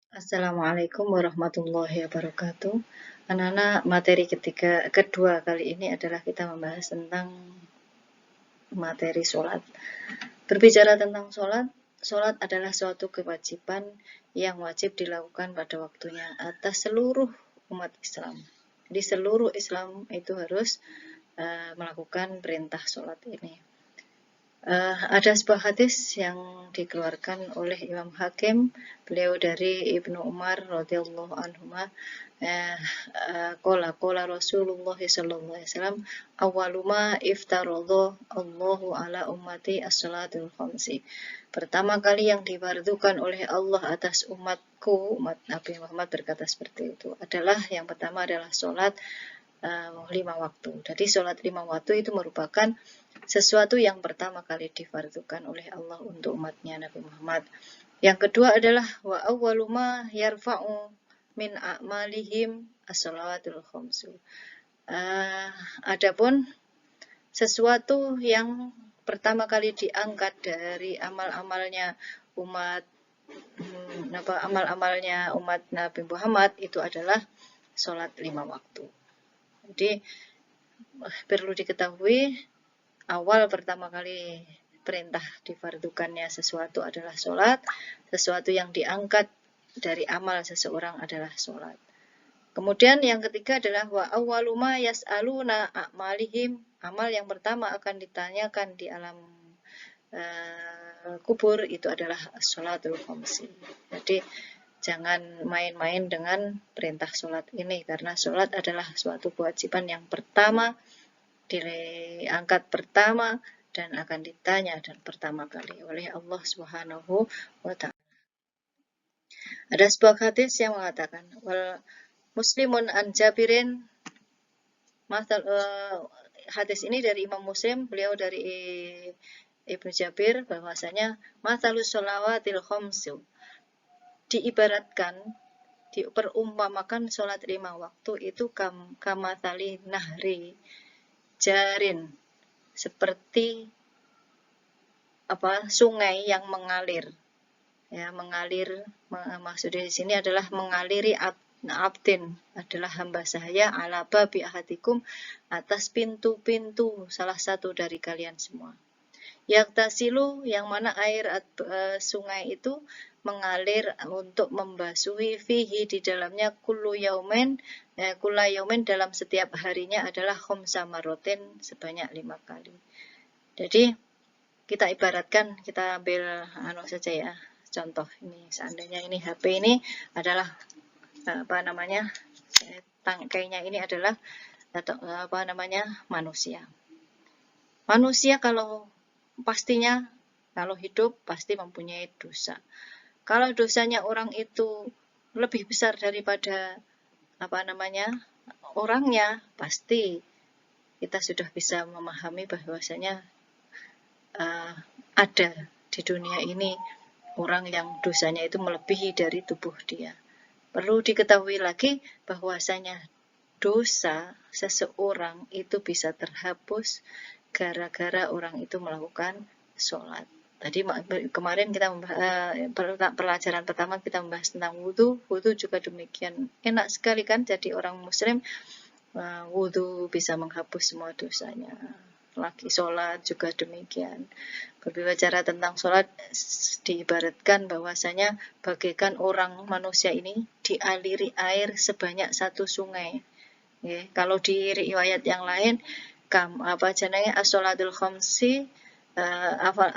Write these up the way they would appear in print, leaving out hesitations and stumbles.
Assalamualaikum warahmatullahi wabarakatuh. Anak-anak, materi kedua kali ini adalah kita membahas tentang materi sholat. Berbicara tentang sholat, sholat adalah suatu kewajiban yang wajib dilakukan pada waktunya atas seluruh umat Islam. Di seluruh Islam itu harus melakukan perintah sholat ini. Ada sebuah hadis yang dikeluarkan oleh Imam Hakim, beliau dari Ibnu Umar radhiyallahu anhuma, qala Rasulullah sallallahu alaihi wasallam, awwalu ma iftaradha Allahu ala ummati as-salatul khamsi. Pertama kali yang difardukan oleh Allah atas umatku, umat Nabi Muhammad berkata seperti itu, adalah yang pertama adalah sholat 5 waktu. Jadi sholat 5 waktu itu merupakan sesuatu yang pertama kali difardukan oleh Allah untuk umatnya Nabi Muhammad. Yang kedua adalah wa awwalu ma yarfa'u min a'malihim as-shalawatul khamsu. Adapun sesuatu yang pertama kali diangkat dari amal-amalnya umat Nabi Muhammad itu adalah sholat 5 waktu. Jadi perlu diketahui, awal pertama kali perintah difardukannya sesuatu adalah sholat, sesuatu yang diangkat dari amal seseorang adalah sholat. Kemudian yang ketiga adalah wa awwalu ma yas'aluna a'malihim, amal yang pertama akan ditanyakan di alam kubur itu adalah sholatul khamsi. Jadi jangan main-main dengan perintah sholat ini, karena sholat adalah suatu kewajiban yang pertama, diangkat pertama, dan akan ditanya dan pertama kali oleh Allah Subhanahu wa Ta'ala. Ada sebuah hadis yang mengatakan, wal muslimun an Jabirin, hadis ini dari Imam Muslim, beliau dari Ibnu Jabir, bahwasanya mathalus sholawatil khamsu, diibaratkan, diperumpamakan sholat 5 waktu itu kamathali nahri jarin, seperti sungai yang mengalir. Ya, mengalir maksudnya di sini adalah mengaliri abdin, adalah hamba sahaya, ala babi ahadikum, atas pintu-pintu salah satu dari kalian semua. Yaktasilu, yang mana air sungai itu mengalir untuk membasuhi fihi, di dalamnya kullu yaumen dalam setiap harinya adalah khamsa marotin, sebanyak 5 kali. Jadi kita ibaratkan, kita ambil saja ya, contoh ini, seandainya ini HP ini adalah tangkainya ini adalah manusia. Manusia pastinya kalau hidup pasti mempunyai dosa. Kalau dosanya orang itu lebih besar daripada orangnya, pasti kita sudah bisa memahami bahwasanya ada di dunia ini orang yang dosanya itu melebihi dari tubuh dia. Perlu diketahui lagi bahwasanya dosa seseorang itu bisa terhapus gara-gara orang itu melakukan sholat. Tadi kemarin kita pelajaran pertama kita membahas tentang wudhu. Wudhu juga demikian. Enak sekali kan jadi orang muslim, wudhu bisa menghapus semua dosanya. Lagi sholat juga demikian. Berbicara tentang sholat, diibaratkan bahwasanya bagaikan orang manusia ini dialiri air sebanyak 1 sungai. Ya, kalau di riwayat yang lain, as-sholatul khamsi,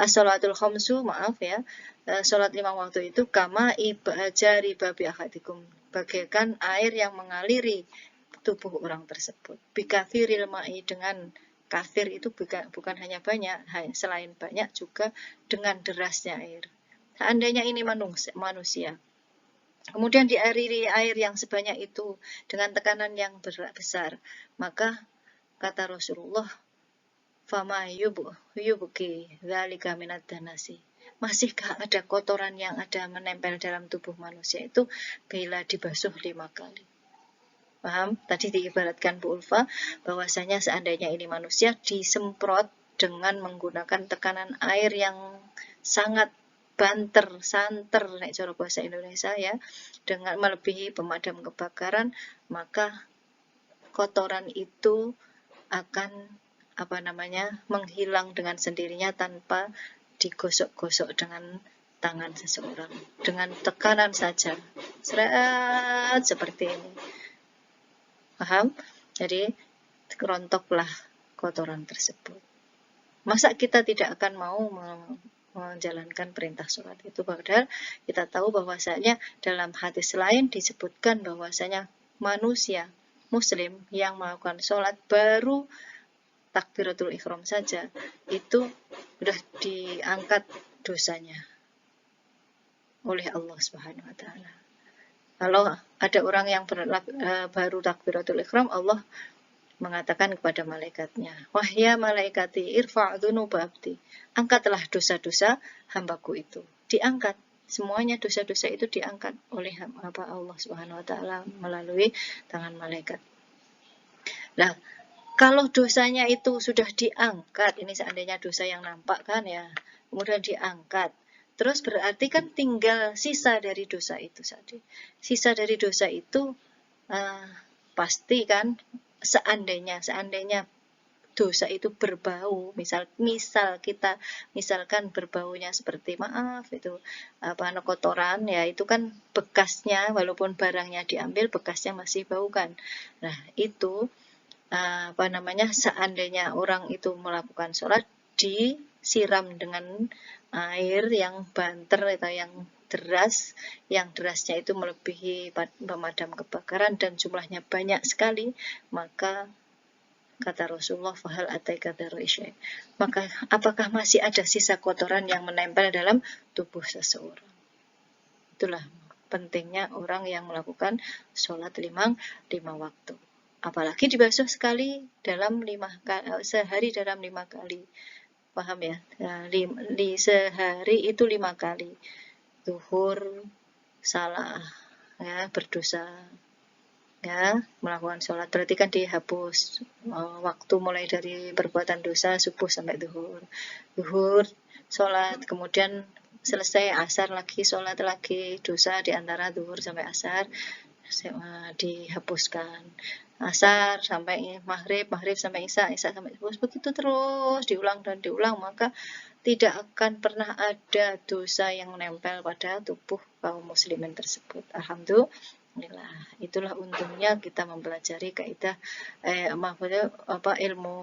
as-sholatul khamsu, sholat 5 waktu itu kama ibajari babi ahadikum, bagaikan air yang mengaliri tubuh orang tersebut. Bikafiril ma'i, dengan kafir itu bukan hanya banyak, selain banyak juga dengan derasnya air. Seandainya ini manusia, kemudian dialiri air yang sebanyak itu dengan tekanan yang besar, maka kata Rasulullah, fama yubki dzalika minad danasi, masihkah ada kotoran yang ada menempel dalam tubuh manusia itu bila dibasuh 5 kali. Paham? Tadi diibaratkan Bu Ulfa bahwasanya seandainya ini manusia disemprot dengan menggunakan tekanan air yang sangat banter, santer nek cara bahasa Indonesia ya, dengan melebihi pemadam kebakaran, maka kotoran itu akan menghilang dengan sendirinya tanpa digosok-gosok dengan tangan seseorang, dengan tekanan saja, seret seperti ini. Paham? Jadi rontoklah kotoran tersebut. Masa kita tidak akan mau menjalankan perintah sholat itu, padahal kita tahu bahwasanya dalam hadis lain disebutkan bahwasanya manusia muslim yang melakukan sholat baru takbiratul ihram saja itu sudah diangkat dosanya oleh Allah Subhanahu wa taala. Kalau ada orang yang baru takbiratul ihram, Allah mengatakan kepada malaikatnya, wahya malaikati irfa' dzunuba abdi, angkatlah dosa-dosa hambaku itu. Diangkat, semuanya dosa-dosa itu diangkat oleh Allah Subhanahu wa taala melalui tangan malaikat. Nah, kalau dosanya itu sudah diangkat, ini seandainya dosa yang nampak kan ya, kemudian diangkat, terus berarti kan tinggal sisa dari dosa itu saja. Sisa dari dosa itu pasti kan, seandainya dosa itu berbau, misalkan berbaunya seperti itu kotoran ya, itu kan bekasnya walaupun barangnya diambil, bekasnya masih bau kan. Nah, itu seandainya orang itu melakukan sholat disiram dengan air yang banter atau yang deras, yang derasnya itu melebihi pemadam kebakaran dan jumlahnya banyak sekali, maka kata Rasulullah, fahal ataika dzarra, maka apakah masih ada sisa kotoran yang menempel dalam tubuh seseorang. Itulah pentingnya orang yang melakukan sholat lima waktu, apalagi dibasuh sekali dalam sehari dalam 5 kali. Paham ya? Di sehari itu 5 kali. Zuhur salah ya, berdosa ya, melakukan sholat berarti kan dihapus waktu mulai dari perbuatan dosa subuh sampai zuhur sholat, kemudian selesai asar lagi sholat lagi, dosa di antara zuhur sampai asar dihapuskan, asar sampai maghrib sampai isya sampai subuh, begitu terus diulang dan diulang, maka tidak akan pernah ada dosa yang menempel pada tubuh kaum muslimin tersebut. Alhamdulillah. Itulah untungnya kita mempelajari kaidah ilmu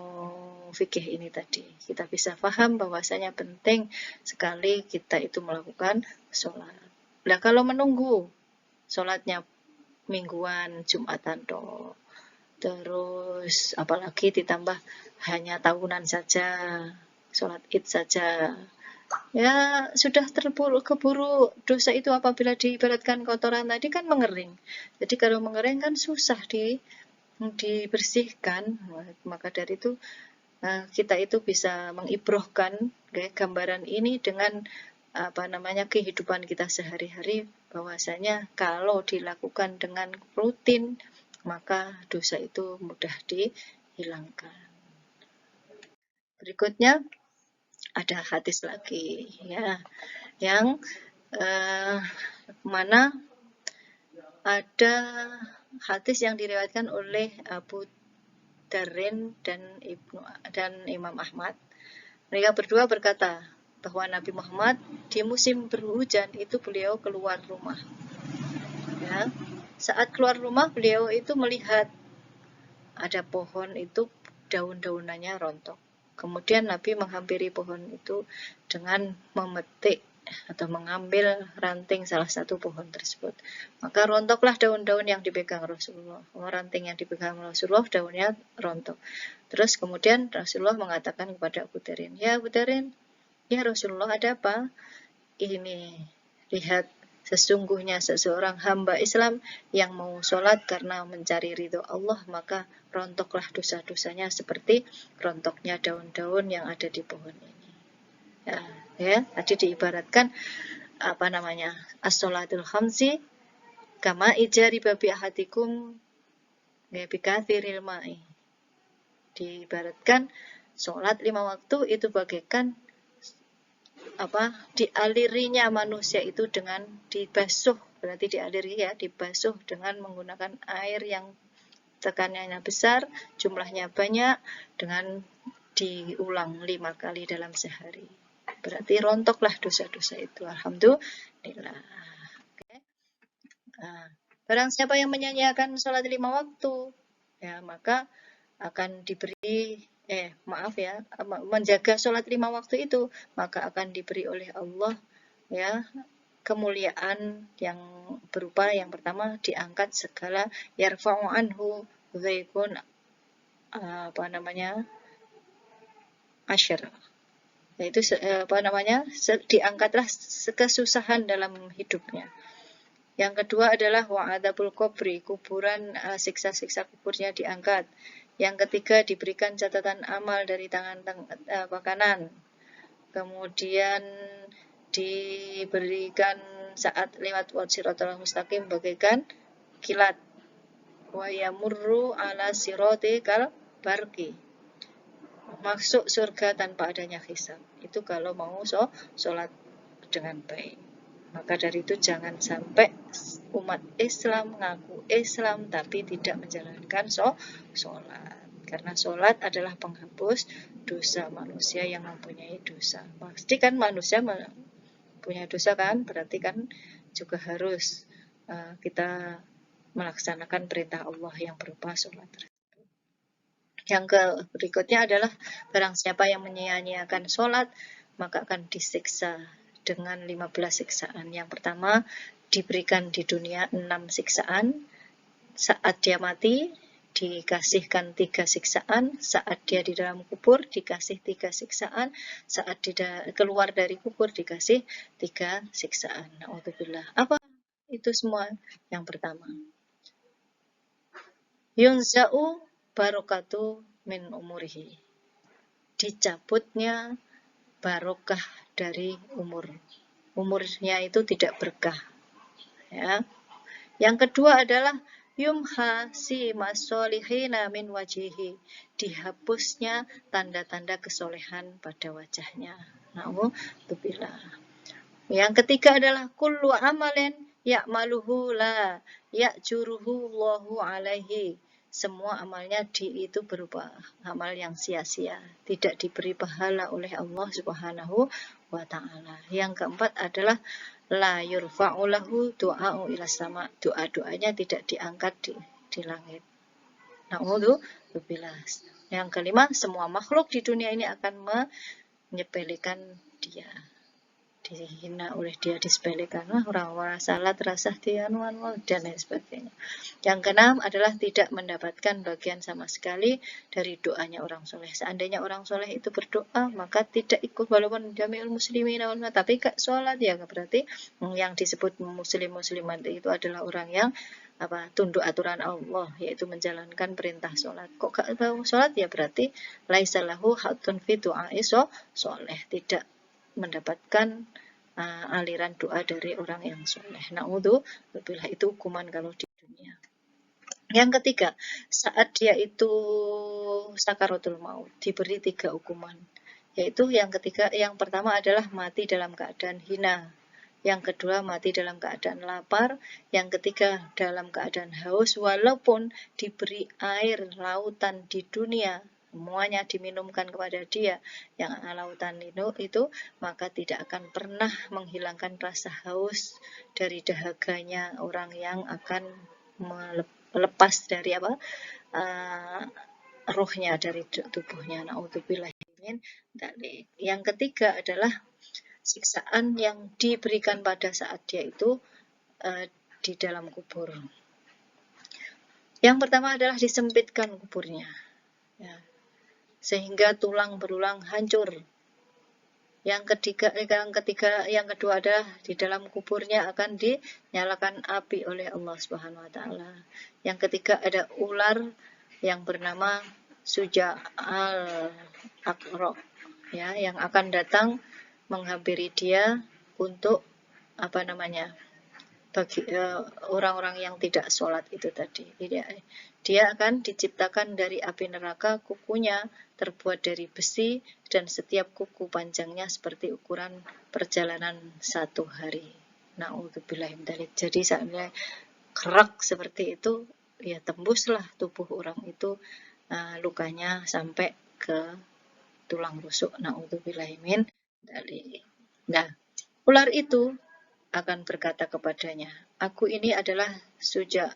fikih ini tadi. Kita bisa paham bahwasanya penting sekali kita itu melakukan sholat. Nah, kalau menunggu sholatnya mingguan, Jumatan toh, terus apalagi ditambah hanya tahunan saja, sholat id saja, ya sudah keburu dosa itu apabila diibaratkan kotoran tadi kan mengering. Jadi kalau mengering kan susah dibersihkan, maka dari itu kita itu bisa mengibrohkan gambaran ini dengan kehidupan kita sehari-hari, bahwasanya kalau dilakukan dengan rutin maka dosa itu mudah dihilangkan. Berikutnya ada hadis lagi ya, yang mana ada hadis yang diriwayatkan oleh Abu Darin dan Imam Ahmad. Mereka berdua berkata bahwa Nabi Muhammad di musim berhujan itu beliau keluar rumah. Ya, saat keluar rumah beliau itu melihat ada pohon itu daun-daunannya rontok. Kemudian Nabi menghampiri pohon itu dengan memetik atau mengambil ranting salah satu pohon tersebut. Maka rontoklah daun-daun yang dipegang Rasulullah. Ranting yang dipegang Rasulullah, daunnya rontok. Terus kemudian Rasulullah mengatakan kepada Abu Darin, ya Abu Darin, ya Rasulullah, ada apa? Ini, lihat, sesungguhnya seseorang hamba Islam yang mau sholat karena mencari ridho Allah, maka rontoklah dosa-dosanya seperti rontoknya daun-daun yang ada di pohon ini. Ya, tadi diibaratkan as-sholatul khamsi kama ijari babi ahadikum bikathiril ma'i. Diibaratkan sholat 5 waktu itu bagaikan dialirinya manusia itu dengan dibasuh, berarti dialiri ya, dibasuh dengan menggunakan air yang tekanannya besar, jumlahnya banyak, dengan diulang 5 kali dalam sehari. Berarti rontoklah dosa-dosa itu. Alhamdulillah. Oke. Nah, barang siapa yang menyanyiakan sholat 5 waktu, ya maka akan diberi menjaga sholat 5 waktu itu, maka akan diberi oleh Allah ya kemuliaan yang berupa yang pertama diangkat segala yarfa'u anhu ghaibun asyr, yaitu diangkatlah kesusahan dalam hidupnya. Yang kedua adalah wa'adzabul qabri, kuburan, siksa-siksa kuburnya diangkat. Yang ketiga diberikan catatan amal dari tangan kanan. Kemudian diberikan saat lewat siratal mustaqim bagaikan kilat. Wa yamurru ala sirati kal barqi. Masuk surga tanpa adanya hisab. Itu kalau mau sholat dengan baik. Maka dari itu jangan sampai umat Islam mengaku Islam tapi tidak menjalankan sholat. Karena sholat adalah penghapus dosa manusia yang mempunyai dosa. Pasti kan manusia punya dosa kan, berarti kan juga harus kita melaksanakan perintah Allah yang berupa sholat. Yang berikutnya adalah barang siapa yang menyia-nyiakan sholat maka akan disiksa dengan 15 siksaan. Yang pertama diberikan di dunia 6 siksaan, saat dia mati dikasihkan 3 siksaan, saat dia di dalam kubur dikasih 3 siksaan, saat keluar dari kubur dikasih 3 siksaan. Na'udzubillah. Apa itu semua? Yang pertama, yunza'u barokatu min umurihi, dicabutnya barokah dari umurnya itu tidak berkah ya. Yang kedua adalah yumha si masolihina min wajihi, dihapusnya tanda-tanda kesolehan pada wajahnya. Na'udzubillah. Yang ketiga adalah kullu amalin ya'maluhu la ya'juruhu Allahu alaihi, semua amalnya itu berupa amal yang sia-sia, tidak diberi pahala oleh Allah Subhanahu wa ta'ala. Yang keempat adalah la yurfa'u lahu du'a'u ila sama, doa-doanya tidak diangkat di langit. Na'udzubillah. Yang kelima, semua makhluk di dunia ini akan menyepelekan dia, dihina oleh dia, disepelekan, orang salah terasa dia dan lain sebagainya. Yang keenam adalah tidak mendapatkan bagian sama sekali dari doanya orang soleh. Seandainya orang soleh itu berdoa maka tidak ikut walaupun jami'ul muslimin, tapi gak sholat ya berarti yang disebut muslimat itu adalah orang yang tunduk aturan Allah, yaitu menjalankan perintah sholat. Kok gak tahu sholat ya berarti laisalahu hatun fi du'ai soleh, tidak mendapatkan aliran doa dari orang yang soleh. Na'udzubillah, itu hukuman kalau di dunia. Yang ketiga, saat dia itu sakaratul maut, diberi 3 hukuman. Yaitu yang pertama adalah mati dalam keadaan hina. Yang kedua mati dalam keadaan lapar. Yang ketiga dalam keadaan haus, walaupun diberi air lautan di dunia, semuanya diminumkan kepada dia yang lautan itu, maka tidak akan pernah menghilangkan rasa haus dari dahaganya orang yang akan melepas dari ruhnya dari tubuhnya. Na'udzubillah. Yang ketiga adalah siksaan yang diberikan pada saat dia itu di dalam kubur. Yang pertama adalah disempitkan kuburnya ya, sehingga tulang berulang hancur. Yang kedua adalah di dalam kuburnya akan dinyalakan api oleh Allah Subhanahu wa taala. Yang ketiga ada ular yang bernama Suja'al Aqra ya, yang akan datang menghampiri dia untuk bagi orang-orang yang tidak sholat itu tadi. Dia akan diciptakan dari api neraka, kukunya terbuat dari besi, dan setiap kuku panjangnya seperti ukuran perjalanan 1 hari. Na'udzubillah min dzalik. Jadi seandainya kerak seperti itu, ya tembuslah tubuh orang itu lukanya sampai ke tulang rusuk. Na'udzubillah min dzalik. Nah, ular itu akan berkata kepadanya, "Aku ini adalah Suja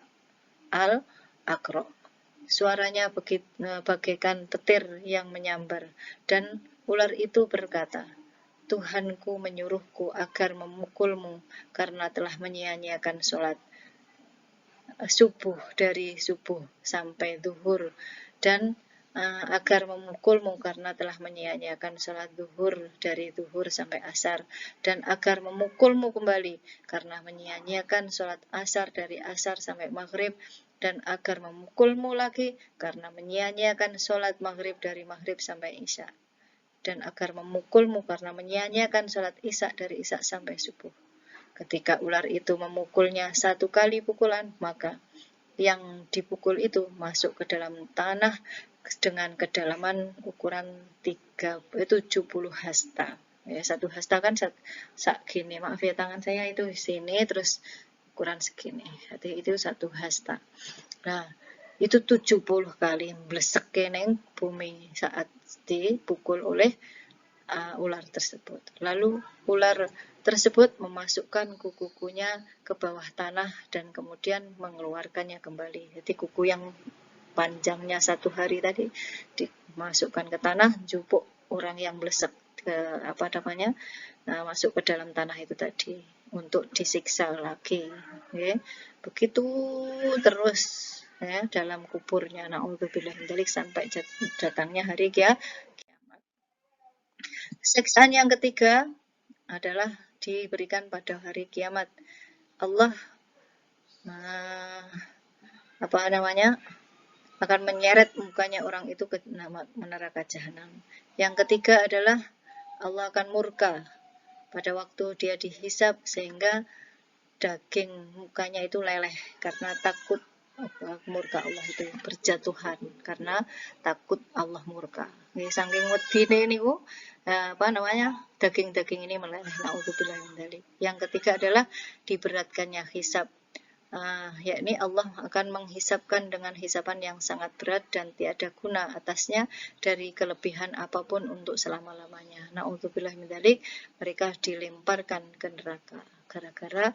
al-Aqra." Suaranya bagaikan petir yang menyambar, dan ular itu berkata, "Tuhanku menyuruhku agar memukulmu karena telah menyia-nyiakan sholat subuh dari subuh sampai zuhur, dan agar memukulmu karena telah menyia-nyiakan sholat zuhur dari zuhur sampai asar, dan agar memukulmu kembali karena menyia-nyiakan sholat asar dari asar sampai maghrib, dan agar memukulmu lagi karena menyia-nyiakan sholat maghrib dari maghrib sampai isya, dan agar memukulmu karena menyia-nyiakan sholat isya dari isya sampai subuh." Ketika ular itu memukulnya 1 kali pukulan, maka yang dipukul itu masuk ke dalam tanah dengan kedalaman ukuran 70 hasta. Ya, 1 hasta kan segini, maaf ya tangan saya itu sini, terus ukuran segini. Jadi itu 1 hasta. Nah, itu 70 kali blesek neng bumi saat dipukul oleh ular tersebut. Lalu ular tersebut memasukkan kuku-kukunya ke bawah tanah dan kemudian mengeluarkannya kembali. Jadi kuku yang panjangnya 1 hari tadi dimasukkan ke tanah, jupuk orang yang blesek ke masuk ke dalam tanah itu tadi untuk disiksa lagi. Okay. Begitu terus ya dalam kuburnya. Na'udzubillah min dzalik sampai datangnya hari kiamat. Siksaan yang ketiga adalah diberikan pada hari kiamat. Allah akan menyeret mukanya orang itu ke neraka jahanam. Yang ketiga adalah Allah akan murka pada waktu dia dihisab sehingga daging mukanya itu leleh karena takut murka Allah itu berjatuhan karena takut Allah murka. Saking wedine niku daging-daging ini meleleh. Na'udzubillah min dzalik. Yang ketiga adalah diberatkannya hisab. Yakni Allah akan menghisapkan dengan hisapan yang sangat berat dan tiada guna atasnya dari kelebihan apapun untuk selama-lamanya. Na'udzubillah min dzalik. Mereka dilemparkan ke neraka gara-gara